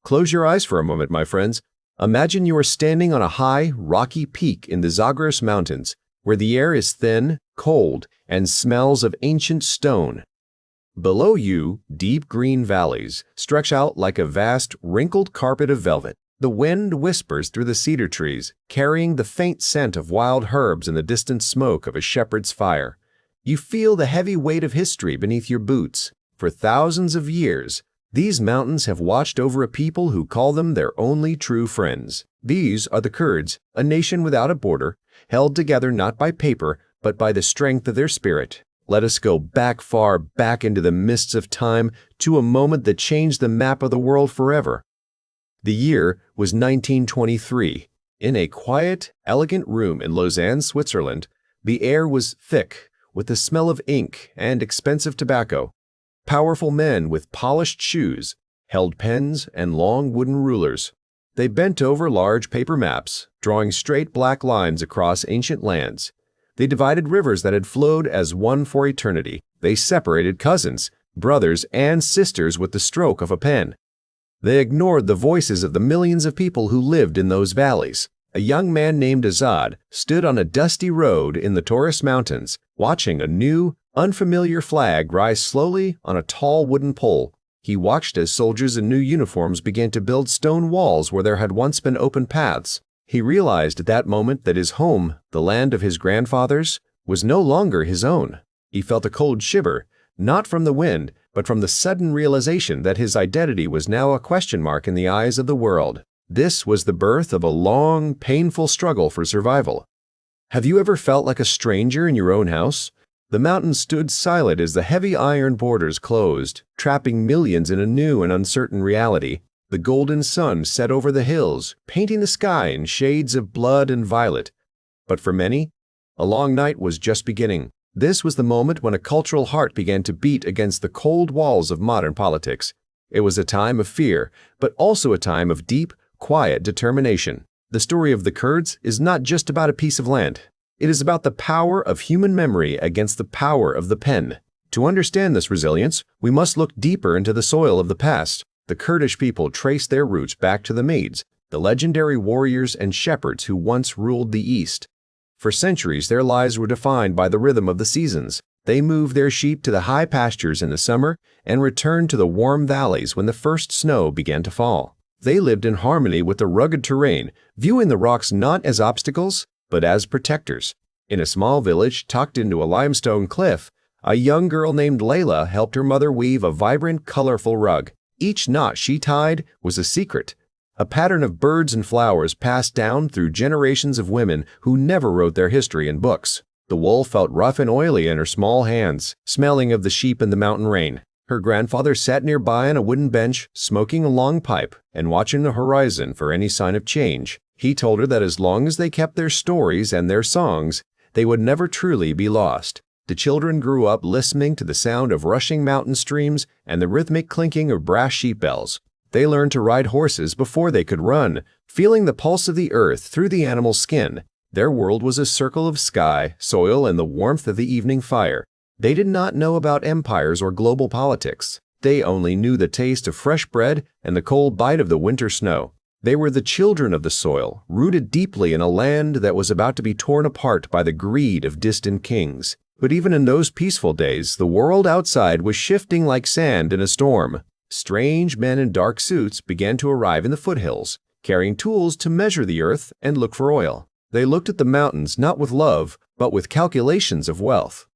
Close your eyes for a moment, my friends. Imagine you are standing on a high, rocky peak in the Zagros Mountains, where the air is thin, cold, and smells of ancient stone. Below you, deep green valleys stretch out like a vast, wrinkled carpet of velvet. The wind whispers through the cedar trees, carrying the faint scent of wild herbs and the distant smoke of a shepherd's fire. You feel the heavy weight of history beneath your boots. For thousands of years, these mountains have watched over a people who call them their only true friends. These are the Kurds, a nation without a border, held together not by paper, but by the strength of their spirit. Let us go back far back into the mists of time to a moment that changed the map of the world forever. The year was 1923. In a quiet, elegant room in Lausanne, Switzerland, the air was thick with the smell of ink and expensive tobacco. Powerful men with polished shoes held pens and long wooden rulers. They bent over large paper maps, drawing straight black lines across ancient lands. They divided rivers that had flowed as one for eternity. They separated cousins, brothers, and sisters with the stroke of a pen. They ignored the voices of the millions of people who lived in those valleys. A young man named Azad stood on a dusty road in the Taurus Mountains, watching a new, unfamiliar flag rise slowly on a tall wooden pole. He watched as soldiers in new uniforms began to build stone walls where there had once been open paths. He realized at that moment that his home, the land of his grandfathers, was no longer his own. He felt a cold shiver, not from the wind, but from the sudden realization that his identity was now a question mark in the eyes of the world. This was the birth of a long, painful struggle for survival. Have you ever felt like a stranger in your own house? The mountains stood silent as the heavy iron borders closed, trapping millions in a new and uncertain reality. The golden sun set over the hills, painting the sky in shades of blood and violet. But for many, a long night was just beginning. This was the moment when a cultural heart began to beat against the cold walls of modern politics. It was a time of fear, but also a time of deep, quiet determination. The story of the Kurds is not just about a piece of land. It is about the power of human memory against the power of the pen. To understand this resilience, we must look deeper into the soil of the past. The Kurdish people trace their roots back to the Maids, the legendary warriors and shepherds who once ruled the East. For centuries, their lives were defined by the rhythm of the seasons. They moved their sheep to the high pastures in the summer and returned to the warm valleys when the first snow began to fall. They lived in harmony with the rugged terrain, viewing the rocks not as obstacles, but as protectors. In a small village tucked into a limestone cliff, a young girl named Layla helped her mother weave a vibrant, colorful rug. Each knot she tied was a secret, a pattern of birds and flowers passed down through generations of women who never wrote their history in books. The wool felt rough and oily in her small hands, smelling of the sheep in the mountain rain. Her grandfather sat nearby on a wooden bench, smoking a long pipe and watching the horizon for any sign of change. He told her that as long as they kept their stories and their songs, they would never truly be lost. The children grew up listening to the sound of rushing mountain streams and the rhythmic clinking of brass sheep bells. They learned to ride horses before they could run, feeling the pulse of the earth through the animal's skin. Their world was a circle of sky, soil, and the warmth of the evening fire. They did not know about empires or global politics. They only knew the taste of fresh bread and the cold bite of the winter snow. They were the children of the soil, rooted deeply in a land that was about to be torn apart by the greed of distant kings. But even in those peaceful days, the world outside was shifting like sand in a storm. Strange men in dark suits began to arrive in the foothills, carrying tools to measure the earth and look for oil. They looked at the mountains not with love, but with calculations of wealth.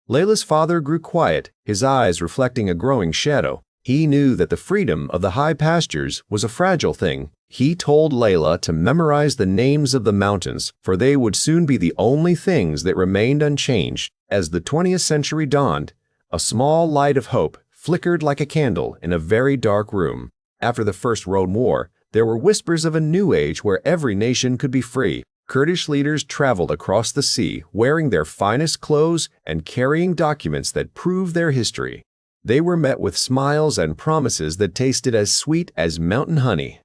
Layla's father grew quiet, his eyes reflecting a growing shadow. He knew that the freedom of the high pastures was a fragile thing. He told Layla to memorize the names of the mountains, for they would soon be the only things that remained unchanged. As the 20th century dawned, a small light of hope flickered like a candle in a very dark room. After the First World War, there were whispers of a new age where every nation could be free. Kurdish leaders traveled across the sea, wearing their finest clothes and carrying documents that proved their history. They were met with smiles and promises that tasted as sweet as mountain honey.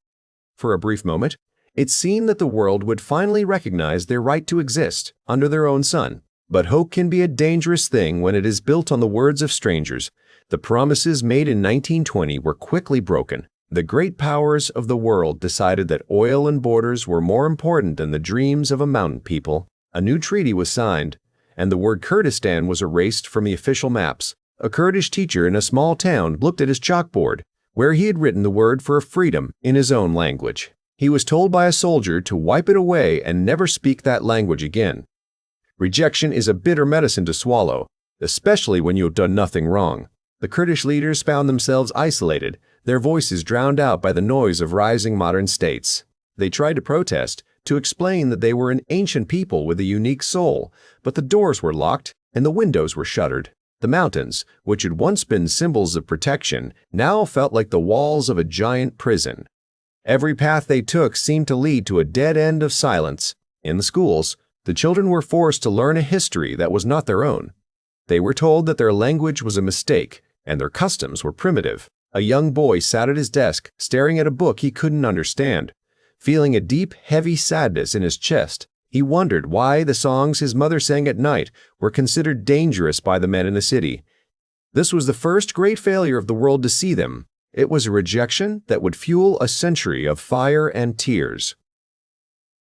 For a brief moment, it seemed that the world would finally recognize their right to exist under their own sun. But hope can be a dangerous thing when it is built on the words of strangers. The promises made in 1920 were quickly broken. The great powers of the world decided that oil and borders were more important than the dreams of a mountain people. A new treaty was signed, and the word Kurdistan was erased from the official maps. A Kurdish teacher in a small town looked at his chalkboard, where he had written the word for freedom in his own language. He was told by a soldier to wipe it away and never speak that language again. Rejection is a bitter medicine to swallow, especially when you have done nothing wrong. The Kurdish leaders found themselves isolated, their voices drowned out by the noise of rising modern states. They tried to protest, to explain that they were an ancient people with a unique soul, but the doors were locked and the windows were shuttered. The mountains, which had once been symbols of protection, now felt like the walls of a giant prison. Every path they took seemed to lead to a dead end of silence. In the schools, the children were forced to learn a history that was not their own. They were told that their language was a mistake and their customs were primitive. A young boy sat at his desk, staring at a book he couldn't understand. Feeling a deep, heavy sadness in his chest, he wondered why the songs his mother sang at night were considered dangerous by the men in the city. This was the first great failure of the world to see them. It was a rejection that would fuel a century of fire and tears.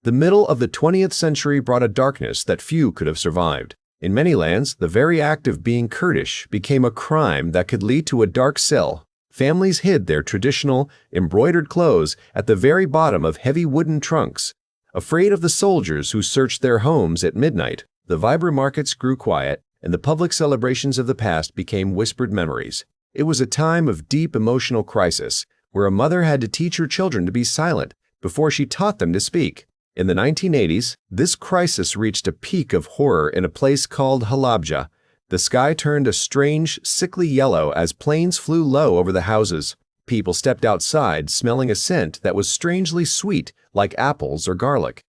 The middle of the 20th century brought a darkness that few could have survived. In many lands, the very act of being Kurdish became a crime that could lead to a dark cell. Families hid their traditional, embroidered clothes at the very bottom of heavy wooden trunks. Afraid of the soldiers who searched their homes at midnight, the vibrant markets grew quiet, and the public celebrations of the past became whispered memories. It was a time of deep emotional crisis, where a mother had to teach her children to be silent before she taught them to speak. In the 1980s, this crisis reached a peak of horror in a place called Halabja. The sky turned a strange, sickly yellow as planes flew low over the houses. People stepped outside smelling a scent that was strangely sweet, like apples or garlic.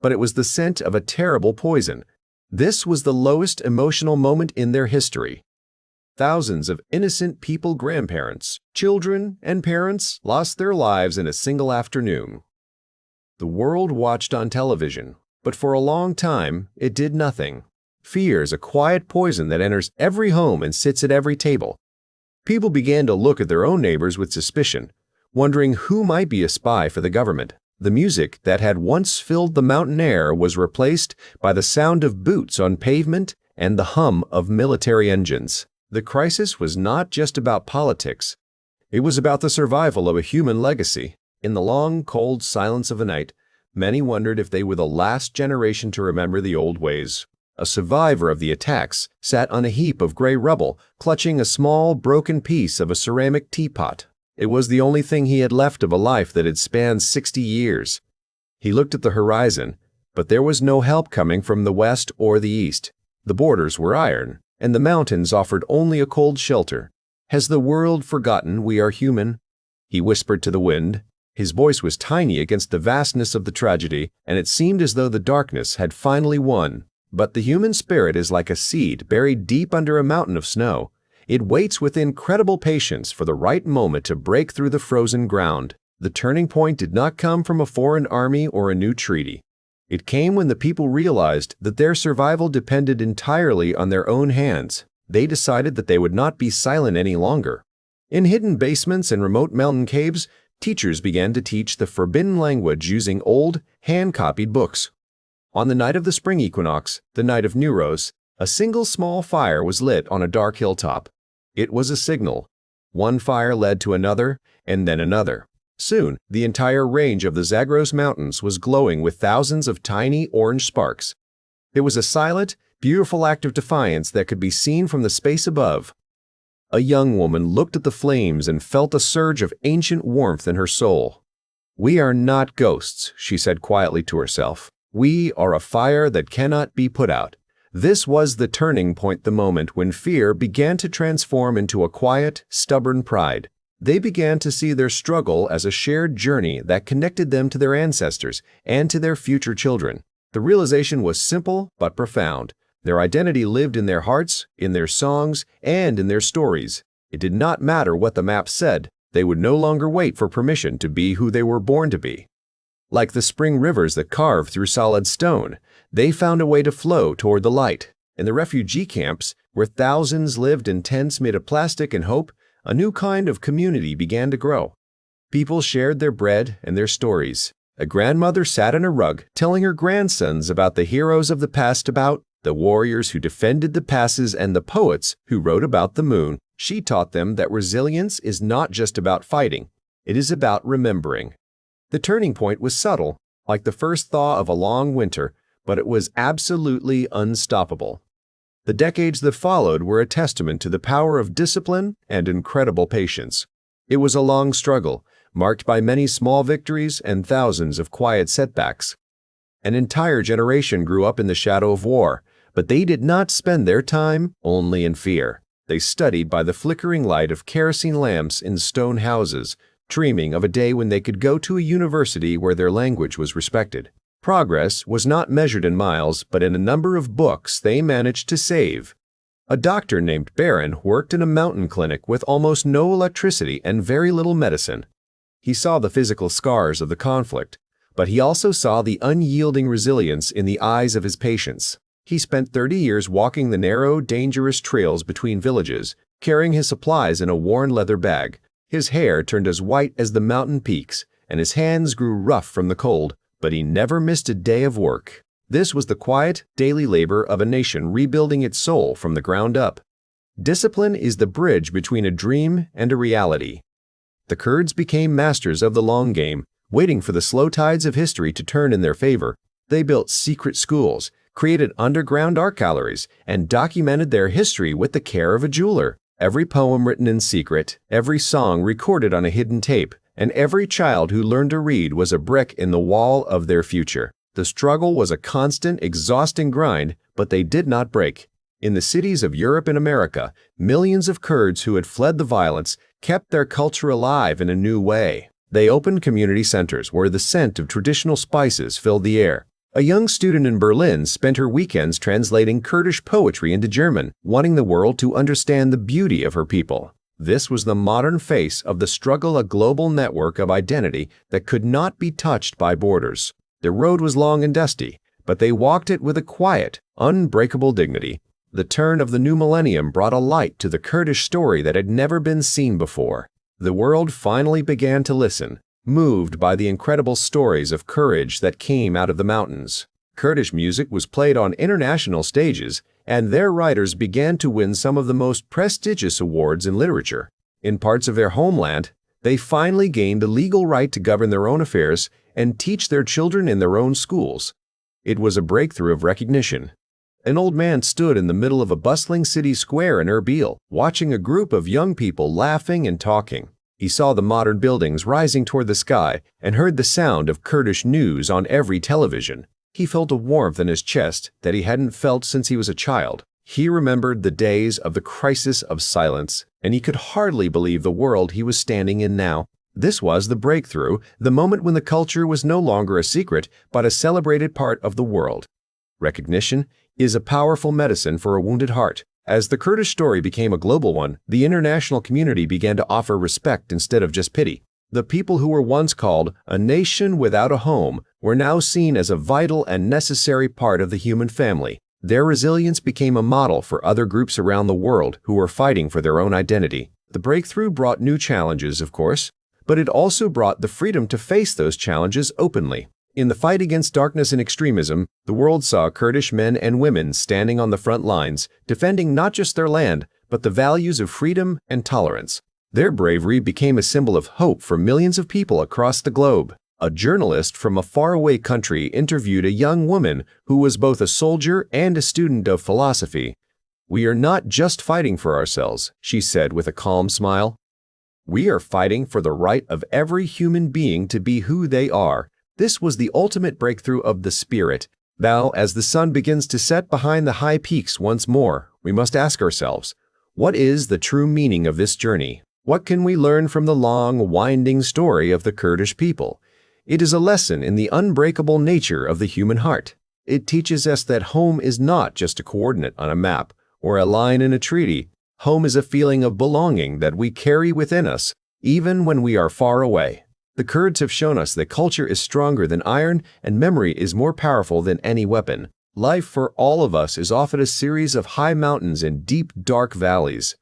But it was the scent of a terrible poison. This was the lowest emotional moment in their history. Thousands of innocent people, grandparents, children, and parents lost their lives in a single afternoon. The world watched on television, but for a long time, it did nothing. Fear is a quiet poison that enters every home and sits at every table. People began to look at their own neighbors with suspicion, wondering who might be a spy for the government. The music that had once filled the mountain air was replaced by the sound of boots on pavement and the hum of military engines. The crisis was not just about politics. It was about the survival of a human legacy. In the long, cold silence of the night, many wondered if they were the last generation to remember the old ways. A survivor of the attacks sat on a heap of gray rubble, clutching a small, broken piece of a ceramic teapot. It was the only thing he had left of a life that had spanned 60 years. He looked at the horizon, but there was no help coming from the west or the east. The borders were iron, and the mountains offered only a cold shelter. "Has the world forgotten we are human?" he whispered to the wind. His voice was tiny against the vastness of the tragedy, and it seemed as though the darkness had finally won. But the human spirit is like a seed buried deep under a mountain of snow. It waits with incredible patience for the right moment to break through the frozen ground. The turning point did not come from a foreign army or a new treaty. It came when the people realized that their survival depended entirely on their own hands. They decided that they would not be silent any longer. In hidden basements and remote mountain caves, teachers began to teach the forbidden language using old, hand-copied books. On the night of the spring equinox, the night of Neuros, a single small fire was lit on a dark hilltop. It was a signal. One fire led to another, and then another. Soon, the entire range of the Zagros Mountains was glowing with thousands of tiny orange sparks. It was a silent, beautiful act of defiance that could be seen from the space above. A young woman looked at the flames and felt a surge of ancient warmth in her soul. "We are not ghosts," she said quietly to herself. "We are a fire that cannot be put out." This was the turning point, the moment when fear began to transform into a quiet, stubborn pride. They began to see their struggle as a shared journey that connected them to their ancestors and to their future children. The realization was simple but profound. Their identity lived in their hearts, in their songs, and in their stories. It did not matter what the map said. They would no longer wait for permission to be who they were born to be. Like the spring rivers that carve through solid stone, they found a way to flow toward the light. In the refugee camps, where thousands lived in tents made of plastic and hope, a new kind of community began to grow. People shared their bread and their stories. A grandmother sat on a rug telling her grandsons about the heroes of the past, about the warriors who defended the passes and the poets who wrote about the moon. She taught them that resilience is not just about fighting, it is about remembering. The turning point was subtle, like the first thaw of a long winter, but it was absolutely unstoppable. The decades that followed were a testament to the power of discipline and incredible patience. It was a long struggle, marked by many small victories and thousands of quiet setbacks. An entire generation grew up in the shadow of war, but they did not spend their time only in fear. They studied by the flickering light of kerosene lamps in stone houses, dreaming of a day when they could go to a university where their language was respected. Progress was not measured in miles, but in a number of books they managed to save. A doctor named Barron worked in a mountain clinic with almost no electricity and very little medicine. He saw the physical scars of the conflict, but he also saw the unyielding resilience in the eyes of his patients. He spent 30 years walking the narrow, dangerous trails between villages, carrying his supplies in a worn leather bag. His hair turned as white as the mountain peaks, and his hands grew rough from the cold, but he never missed a day of work. This was the quiet, daily labor of a nation rebuilding its soul from the ground up. Discipline is the bridge between a dream and a reality. The Kurds became masters of the long game, waiting for the slow tides of history to turn in their favor. They built secret schools, created underground art galleries, and documented their history with the care of a jeweler. Every poem written in secret, every song recorded on a hidden tape, and every child who learned to read was a brick in the wall of their future. The struggle was a constant, exhausting grind, but they did not break. In the cities of Europe and America, millions of Kurds who had fled the violence kept their culture alive in a new way. They opened community centers where the scent of traditional spices filled the air. A young student in Berlin spent her weekends translating Kurdish poetry into German, wanting the world to understand the beauty of her people. This was the modern face of the struggle, a global network of identity that could not be touched by borders. The road was long and dusty, but they walked it with a quiet, unbreakable dignity. The turn of the new millennium brought a light to the Kurdish story that had never been seen before. The world finally began to listen, moved by the incredible stories of courage that came out of the mountains. Kurdish music was played on international stages, and their writers began to win some of the most prestigious awards in literature. In parts of their homeland, they finally gained the legal right to govern their own affairs and teach their children in their own schools. It was a breakthrough of recognition. An old man stood in the middle of a bustling city square in Erbil, watching a group of young people laughing and talking. He saw the modern buildings rising toward the sky and heard the sound of Kurdish news on every television. He felt a warmth in his chest that he hadn't felt since he was a child. He remembered the days of the crisis of silence, and he could hardly believe the world he was standing in now. This was the breakthrough, the moment when the culture was no longer a secret, but a celebrated part of the world. Recognition is a powerful medicine for a wounded heart. As the Kurdish story became a global one, the international community began to offer respect instead of just pity. The people who were once called a nation without a home were now seen as a vital and necessary part of the human family. Their resilience became a model for other groups around the world who were fighting for their own identity. The breakthrough brought new challenges, of course, but it also brought the freedom to face those challenges openly. In the fight against darkness and extremism, the world saw Kurdish men and women standing on the front lines, defending not just their land, but the values of freedom and tolerance. Their bravery became a symbol of hope for millions of people across the globe. A journalist from a faraway country interviewed a young woman who was both a soldier and a student of philosophy. "We are not just fighting for ourselves," she said with a calm smile. "We are fighting for the right of every human being to be who they are." This was the ultimate breakthrough of the spirit. Now, as the sun begins to set behind the high peaks once more, we must ask ourselves, what is the true meaning of this journey? What can we learn from the long, winding story of the Kurdish people? It is a lesson in the unbreakable nature of the human heart. It teaches us that home is not just a coordinate on a map or a line in a treaty. Home is a feeling of belonging that we carry within us, even when we are far away. The Kurds have shown us that culture is stronger than iron and memory is more powerful than any weapon. Life for all of us is often a series of high mountains and deep, dark valleys.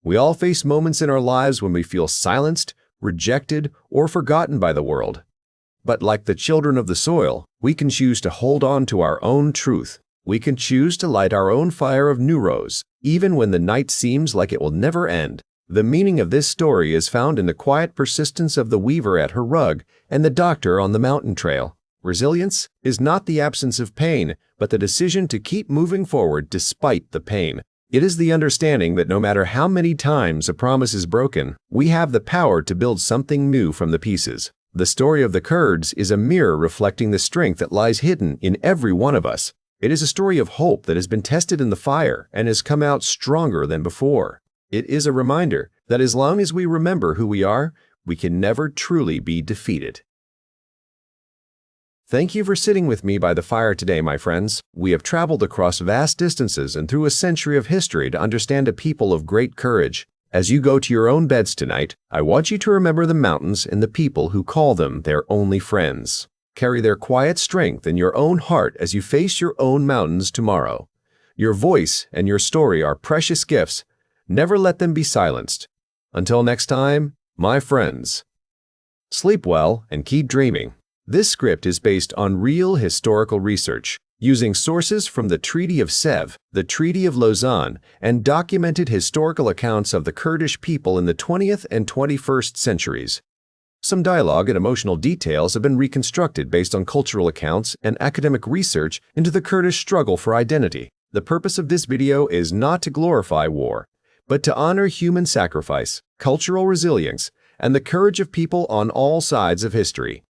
We all face moments in our lives when we feel silenced, rejected, or forgotten by the world. But like the children of the soil, we can choose to hold on to our own truth. We can choose to light our own fire of Neuros, even when the night seems like it will never end. The meaning of this story is found in the quiet persistence of the weaver at her rug and the doctor on the mountain trail. Resilience is not the absence of pain, but the decision to keep moving forward despite the pain. It is the understanding that no matter how many times a promise is broken, we have the power to build something new from the pieces. The story of the Kurds is a mirror reflecting the strength that lies hidden in every one of us. It is a story of hope that has been tested in the fire and has come out stronger than before. It is a reminder that as long as we remember who we are, we can never truly be defeated. Thank you for sitting with me by the fire today, my friends. We have traveled across vast distances and through a century of history to understand a people of great courage. As you go to your own beds tonight, I want you to remember the mountains and the people who call them their only friends. Carry their quiet strength in your own heart as you face your own mountains tomorrow. Your voice and your story are precious gifts. Never let them be silenced. Until next time, my friends. Sleep well and keep dreaming. This script is based on real historical research, using sources from the Treaty of Sèvres, the Treaty of Lausanne, and documented historical accounts of the Kurdish people in the 20th and 21st centuries. Some dialogue and emotional details have been reconstructed based on cultural accounts and academic research into the Kurdish struggle for identity. The purpose of this video is not to glorify war, but to honor human sacrifice, cultural resilience, and the courage of people on all sides of history.